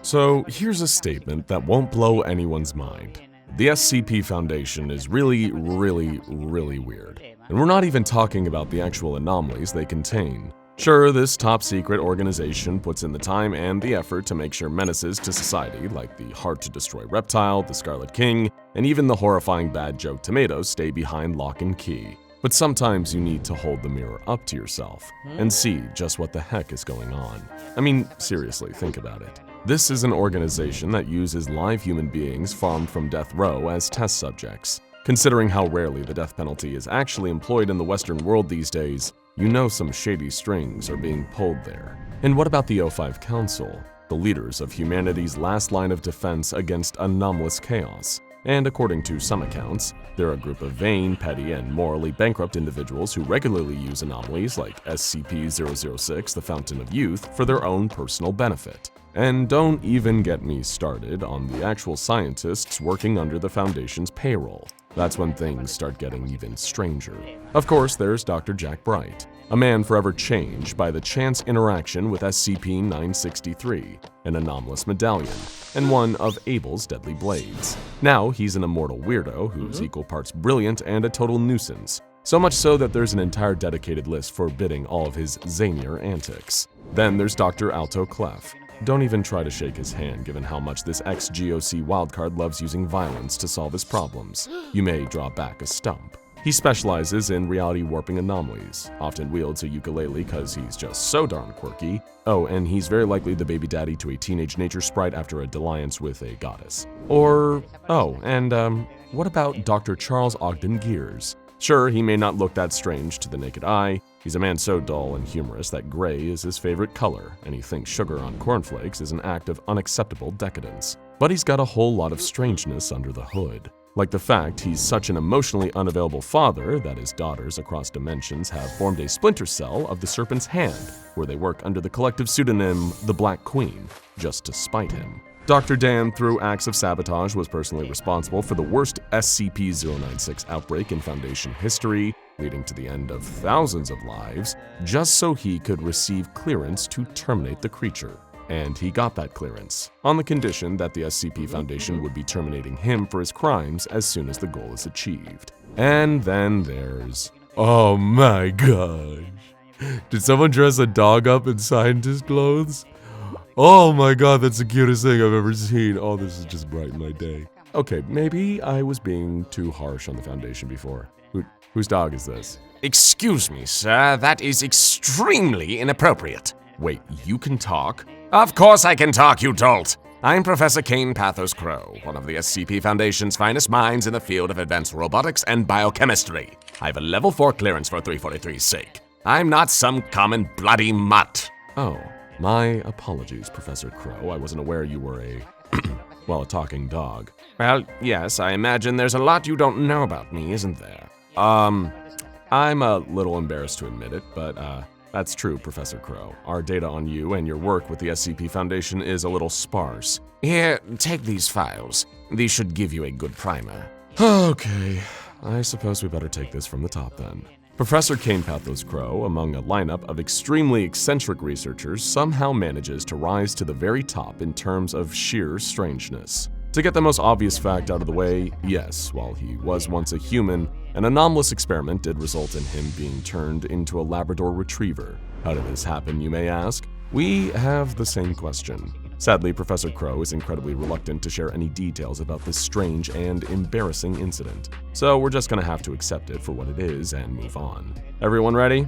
So here's a statement that won't blow anyone's mind. The SCP Foundation is really weird. And we're not even talking about the actual anomalies they contain. Sure, this top-secret organization puts in the time and the effort to make sure menaces to society like the hard-to-destroy reptile, the Scarlet King, and even the horrifying bad joke tomatoes stay behind lock and key. But sometimes you need to hold the mirror up to yourself and see just what the heck is going on. I mean, seriously, think about it. This is an organization that uses live human beings farmed from death row as test subjects. Considering how rarely the death penalty is actually employed in the Western world these days, you know some shady strings are being pulled there. And what about the O5 Council, the leaders of humanity's last line of defense against anomalous chaos? And according to some accounts, they're a group of vain, petty, and morally bankrupt individuals who regularly use anomalies like SCP-006, the Fountain of Youth, for their own personal benefit. And don't even get me started on the actual scientists working under the Foundation's payroll. That's when things start getting even stranger. Of course, there's Dr. Jack Bright, a man forever changed by the chance interaction with SCP-963, an anomalous medallion, and one of Abel's deadly blades. Now he's an immortal weirdo who's equal parts brilliant and a total nuisance. So much so that there's an entire dedicated list forbidding all of his zanier antics. Then there's Dr. Alto Clef. Don't even try to shake his hand given how much this ex-GOC wildcard loves using violence to solve his problems. You may draw back a stump. He specializes in reality warping anomalies, often wields a ukulele cause he's just so darn quirky. Oh, and he's very likely the baby daddy to a teenage nature sprite after a dalliance with a goddess. What about Dr. Charles Ogden Gears? Sure, he may not look that strange to the naked eye. He's a man so dull and humorous that gray is his favorite color, and he thinks sugar on cornflakes is an act of unacceptable decadence. But he's got a whole lot of strangeness under the hood. Like the fact he's such an emotionally unavailable father that his daughters across dimensions have formed a splinter cell of the Serpent's Hand, where they work under the collective pseudonym The Black Queen, just to spite him. Dr. Dan, through acts of sabotage, was personally responsible for the worst SCP-096 outbreak in Foundation history, leading to the end of thousands of lives, just so he could receive clearance to terminate the creature. And he got that clearance, on the condition that the SCP Foundation would be terminating him for his crimes as soon as the goal is achieved. And then there's... Oh my gosh. Did someone dress a dog up in scientist clothes? Oh my god, that's the cutest thing I've ever seen. Oh, this is just brighten my day. Okay, maybe I was being too harsh on the Foundation before. Whose dog is this? Excuse me, sir, that is extremely inappropriate. Wait, you can talk? Of course I can talk, you dolt. I'm Professor KainPathosCrow, one of the SCP Foundation's finest minds in the field of advanced robotics and biochemistry. I have a level 4 clearance for 343's sake. I'm not some common bloody mutt. Oh, my apologies, Professor Crow. I wasn't aware you were a a talking dog. Well, yes, I imagine there's a lot you don't know about me, isn't there? I'm a little embarrassed to admit it, but that's true, Professor Crow. Our data on you and your work with the SCP Foundation is a little sparse. Here, take these files. These should give you a good primer. Okay, I suppose we better take this from the top then. Professor Kain PathosCrow, among a lineup of extremely eccentric researchers, somehow manages to rise to the very top in terms of sheer strangeness. To get the most obvious fact out of the way, yes, while he was once a human, an anomalous experiment did result in him being turned into a Labrador Retriever. How did this happen, you may ask? We have the same question. Sadly, Professor Crow is incredibly reluctant to share any details about this strange and embarrassing incident. So we're just gonna have to accept it for what it is and move on. Everyone ready?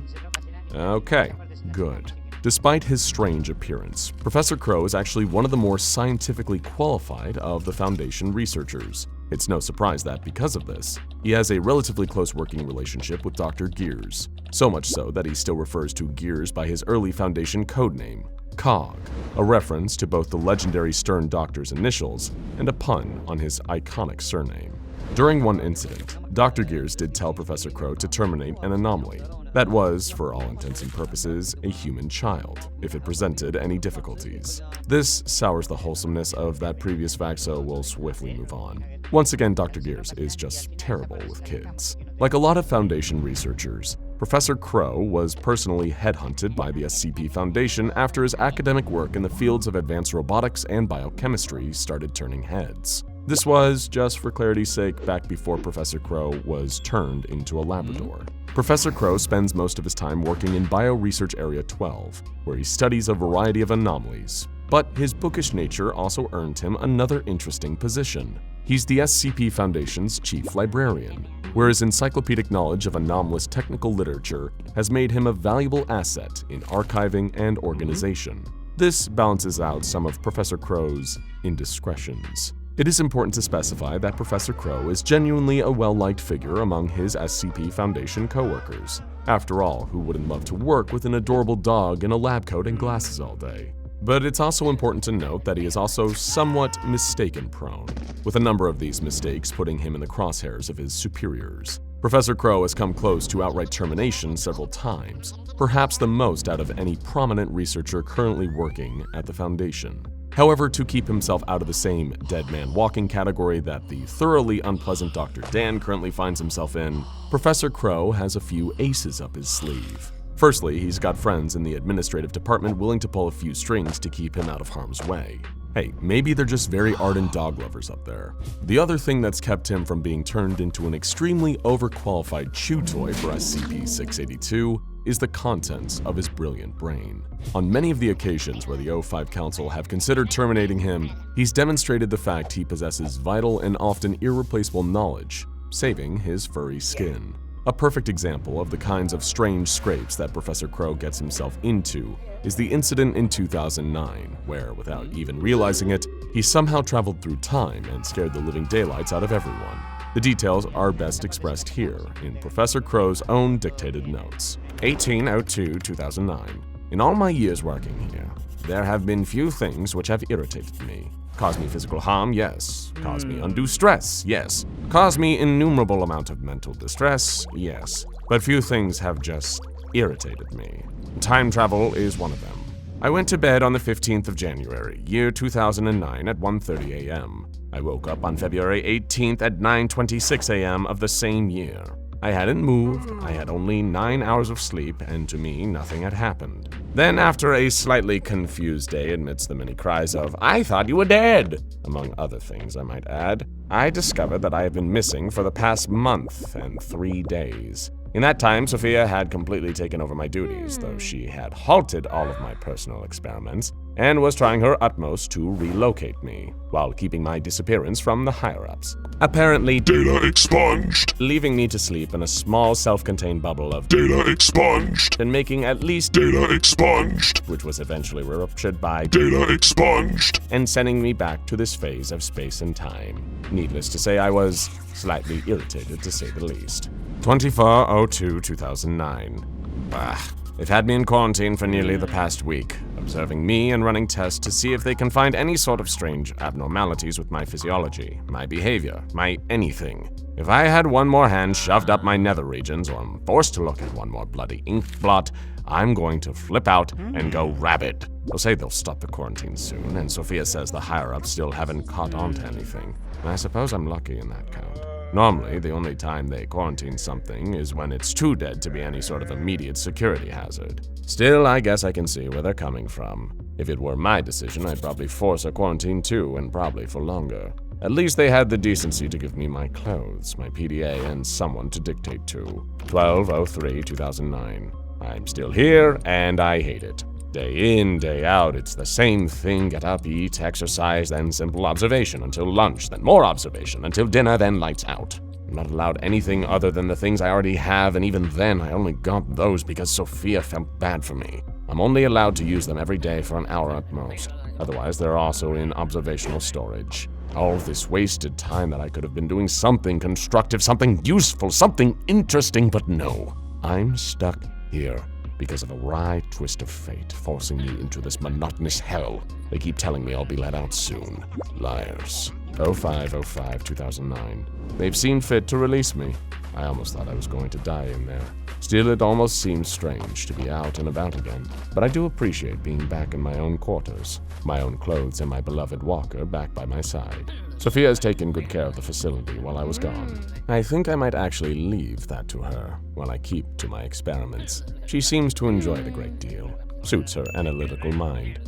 Okay, good. Despite his strange appearance, Professor Crow is actually one of the more scientifically qualified of the Foundation researchers. It's no surprise that, because of this, he has a relatively close working relationship with Dr. Gears. So much so that he still refers to Gears by his early Foundation codename, Cog, a reference to both the legendary Stern Doctor's initials and a pun on his iconic surname. During one incident, Dr. Gears did tell Professor Crow to terminate an anomaly that was, for all intents and purposes, a human child, if it presented any difficulties. This sours the wholesomeness of that previous fact, so we'll swiftly move on. Once again, Dr. Gears is just terrible with kids. Like a lot of Foundation researchers, Professor Crow was personally headhunted by the SCP Foundation after his academic work in the fields of advanced robotics and biochemistry started turning heads. This was, just for clarity's sake, back before Professor Crow was turned into a Labrador. Professor Crow spends most of his time working in Bioresearch Area 12, where he studies a variety of anomalies. But his bookish nature also earned him another interesting position. He's the SCP Foundation's chief librarian, where his encyclopedic knowledge of anomalous technical literature has made him a valuable asset in archiving and organization. This balances out some of Professor Crow's indiscretions. It is important to specify that Professor Crow is genuinely a well-liked figure among his SCP Foundation coworkers. After all, who wouldn't love to work with an adorable dog in a lab coat and glasses all day? But it's also important to note that he is also somewhat mistake-prone, with a number of these mistakes putting him in the crosshairs of his superiors. Professor Crow has come close to outright termination several times, perhaps the most out of any prominent researcher currently working at the Foundation. However, to keep himself out of the same dead man walking category that the thoroughly unpleasant Dr. Dan currently finds himself in, Professor Crow has a few aces up his sleeve. Firstly, he's got friends in the administrative department willing to pull a few strings to keep him out of harm's way. Hey, maybe they're just very ardent dog lovers up there. The other thing that's kept him from being turned into an extremely overqualified chew toy for SCP-682 is the contents of his brilliant brain. On many of the occasions where the O5 Council have considered terminating him, he's demonstrated the fact he possesses vital and often irreplaceable knowledge, saving his furry skin. A perfect example of the kinds of strange scrapes that Professor Crow gets himself into is the incident in 2009, where, without even realizing it, he somehow traveled through time and scared the living daylights out of everyone. The details are best expressed here in Professor Crow's own dictated notes. 1802-2009. In all my years working here, there have been few things which have irritated me. Caused me physical harm, yes. Caused me undue stress, yes. Caused me innumerable amount of mental distress, yes. But few things have just irritated me. Time travel is one of them. I went to bed on the 15th of January, year 2009 at 1:30 a.m. I woke up on February 18th at 9:26 a.m. of the same year. I hadn't moved, I had only 9 hours of sleep, and to me, nothing had happened. Then, after a slightly confused day amidst the many cries of, "I thought you were dead," among other things I might add, I discovered that I have been missing for the past month and 3 days. In that time, Sophia had completely taken over my duties, though she had halted all of my personal experiments and was trying her utmost to relocate me, while keeping my disappearance from the higher-ups. Apparently, Data expunged. Leaving me to sleep in a small self-contained bubble of Data expunged. and making at least Data expunged. which was eventually ruptured by Data expunged. and sending me back to this phase of space and time. Needless to say, I was slightly irritated, to say the least. 24/02/2009. Bah. They've had me in quarantine for nearly the past week, observing me and running tests to see if they can find any sort of strange abnormalities with my physiology, my behavior, my anything. If I had one more hand shoved up my nether regions, or I'm forced to look at one more bloody ink blot, I'm going to flip out and go rabid. They'll say they'll stop the quarantine soon, and Sophia says the higher-ups still haven't caught on to anything. And I suppose I'm lucky in that count. Normally, the only time they quarantine something is when it's too dead to be any sort of immediate security hazard. Still, I guess I can see where they're coming from. If it were my decision, I'd probably force a quarantine too, and probably for longer. At least they had the decency to give me my clothes, my PDA, and someone to dictate to. 12/03/2009. I'm still here, and I hate it. Day in, day out, it's the same thing. Get up, eat, exercise, then simple observation until lunch, then more observation until dinner, then lights out. I'm not allowed anything other than the things I already have, and even then, I only got those because Sophia felt bad for me. I'm only allowed to use them every day for an hour at most. Otherwise, they're also in observational storage. All this wasted time that I could have been doing something constructive, something useful, something interesting, but no. I'm stuck here because of a wry twist of fate, forcing me into this monotonous hell. They keep telling me I'll be let out soon. Liars. 05/05/2009. They've seen fit to release me. I almost thought I was going to die in there. Still, it almost seems strange to be out and about again, but I do appreciate being back in my own quarters, my own clothes, and my beloved walker back by my side. Sophia has taken good care of the facility while I was gone. I think I might actually leave that to her, while I keep to my experiments. She seems to enjoy it a great deal. Suits her analytical mind.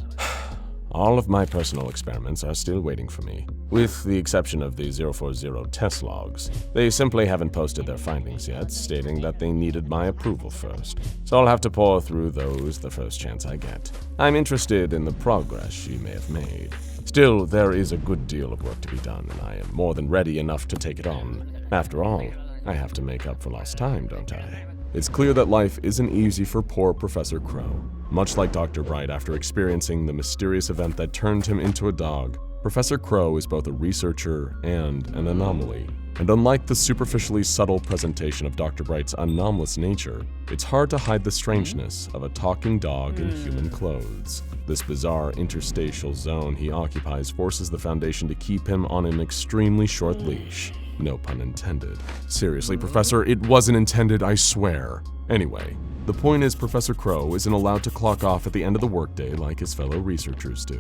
All of my personal experiments are still waiting for me, with the exception of the 040 test logs. They simply haven't posted their findings yet, stating that they needed my approval first, so I'll have to pore through those the first chance I get. I'm interested in the progress she may have made. Still, there is a good deal of work to be done, and I am more than ready enough to take it on. After all, I have to make up for lost time, don't I? It's clear that life isn't easy for poor Professor Crow. Much like Dr. Bright after experiencing the mysterious event that turned him into a dog, Professor Crow is both a researcher and an anomaly. And unlike the superficially subtle presentation of Dr. Bright's anomalous nature, it's hard to hide the strangeness of a talking dog in human clothes. This bizarre interstitial zone he occupies forces the Foundation to keep him on an extremely short leash. No pun intended. Seriously, Professor, it wasn't intended, I swear. Anyway, the point is Professor Crow isn't allowed to clock off at the end of the workday like his fellow researchers do.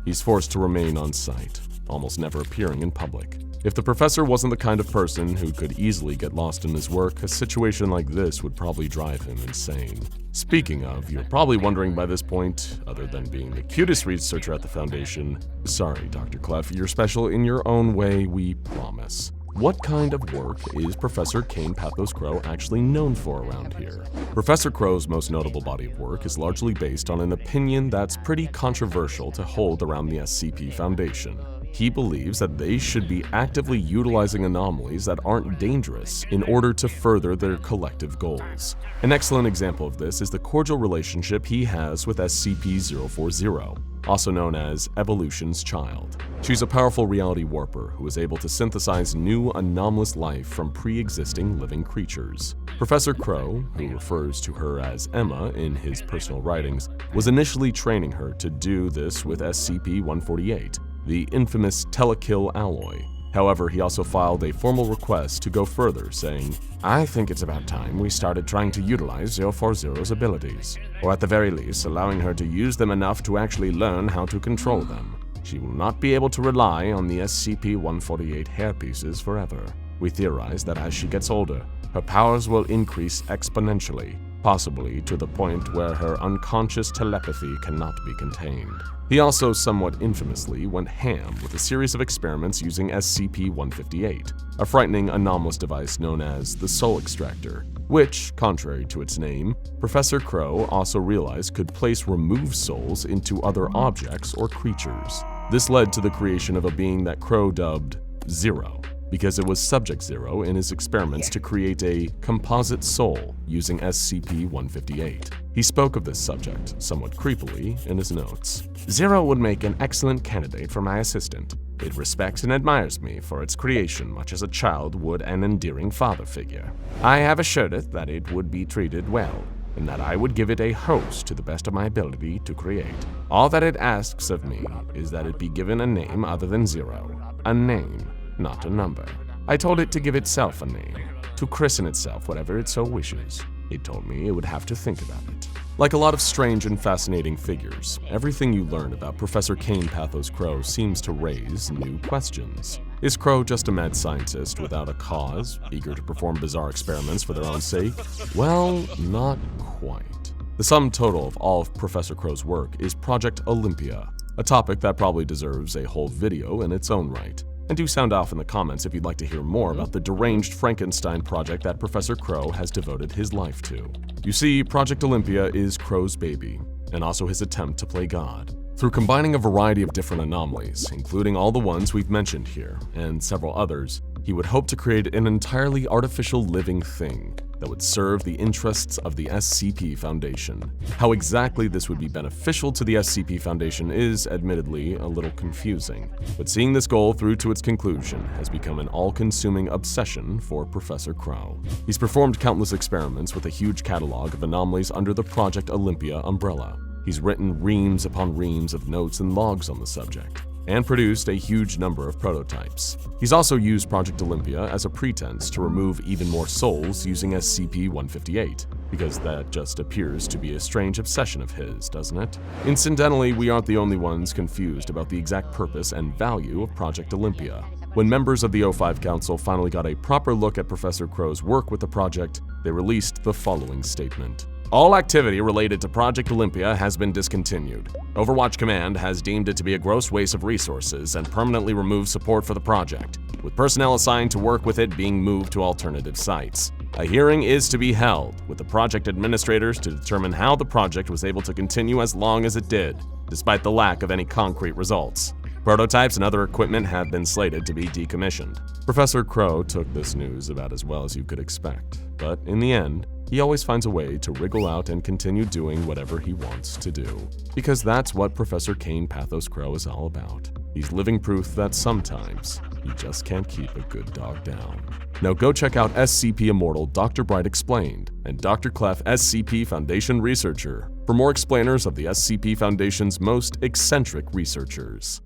He's forced to remain on site, almost never appearing in public. If the professor wasn't the kind of person who could easily get lost in his work, a situation like this would probably drive him insane. Speaking of, you're probably wondering by this point, other than being the cutest researcher at the Foundation, sorry, Dr. Clef, you're special in your own way, we promise. What kind of work is Professor Kain Pathos actually known for around here? Professor Crow's most notable body of work is largely based on an opinion that's pretty controversial to hold around the SCP Foundation. He believes that they should be actively utilizing anomalies that aren't dangerous in order to further their collective goals. An excellent example of this is the cordial relationship he has with SCP-040, also known as Evolution's Child. She's a powerful reality warper who is able to synthesize new anomalous life from pre-existing living creatures. Professor Crow, who refers to her as Emma in his personal writings, was initially training her to do this with SCP-148, the infamous telekill alloy. However, he also filed a formal request to go further, saying, "I think it's about time we started trying to utilize 040's abilities, or at the very least allowing her to use them enough to actually learn how to control them. She will not be able to rely on the SCP-148 hairpieces forever. We theorize that as she gets older, her powers will increase exponentially, possibly to the point where her unconscious telepathy cannot be contained." He also somewhat infamously went ham with a series of experiments using SCP-158, a frightening anomalous device known as the Soul Extractor, which, contrary to its name, Professor Crow also realized could place removed souls into other objects or creatures. This led to the creation of a being that Crow dubbed Zero, because it was Subject Zero in his experiments to create a composite soul using SCP-158. He spoke of this subject, somewhat creepily, in his notes. "Zero would make an excellent candidate for my assistant. It respects and admires me for its creation much as a child would an endearing father figure. I have assured it that it would be treated well, and that I would give it a host to the best of my ability to create. All that it asks of me is that it be given a name other than Zero. A name, not a number. I told it to give itself a name, to christen itself whatever it so wishes. It told me it would have to think about it." Like a lot of strange and fascinating figures, everything you learn about Professor Kain Pathos Crow seems to raise new questions. Is Crow just a mad scientist without a cause, eager to perform bizarre experiments for their own sake? Well, not quite. The sum total of all of Professor Crow's work is Project Olympia, a topic that probably deserves a whole video in its own right. And do sound off in the comments if you'd like to hear more about the deranged Frankenstein project that Professor Crow has devoted his life to. You see, Project Olympia is Crow's baby, and also his attempt to play God. Through combining a variety of different anomalies, including all the ones we've mentioned here, and several others, he would hope to create an entirely artificial living thing that would serve the interests of the SCP Foundation. How exactly this would be beneficial to the SCP Foundation is, admittedly, a little confusing, but seeing this goal through to its conclusion has become an all-consuming obsession for Professor Crow. He's performed countless experiments with a huge catalog of anomalies under the Project Olympia umbrella. He's written reams upon reams of notes and logs on the subject. and produced a huge number of prototypes. He's also used Project Olympia as a pretense to remove even more souls using SCP-158, because that just appears to be a strange obsession of his, doesn't it? Incidentally, we aren't the only ones confused about the exact purpose and value of Project Olympia. When members of the O5 Council finally got a proper look at Professor Crow's work with the project, they released the following statement. All activity related to Project Olympia has been discontinued. Overwatch Command has deemed it to be a gross waste of resources and permanently removed support for the project, with personnel assigned to work with it being moved to alternative sites. A hearing is to be held with the project administrators to determine how the project was able to continue as long as it did, despite the lack of any concrete results. Prototypes and other equipment have been slated to be decommissioned. Professor Crow took this news about as well as you could expect, but in the end, he always finds a way to wriggle out and continue doing whatever he wants to do. Because that's what Professor Kain Pathos Crow is all about. He's living proof that sometimes you just can't keep a good dog down. Now go check out SCP Immortal Dr. Bright Explained and Dr. Clef SCP Foundation Researcher for more explainers of the SCP Foundation's most eccentric researchers.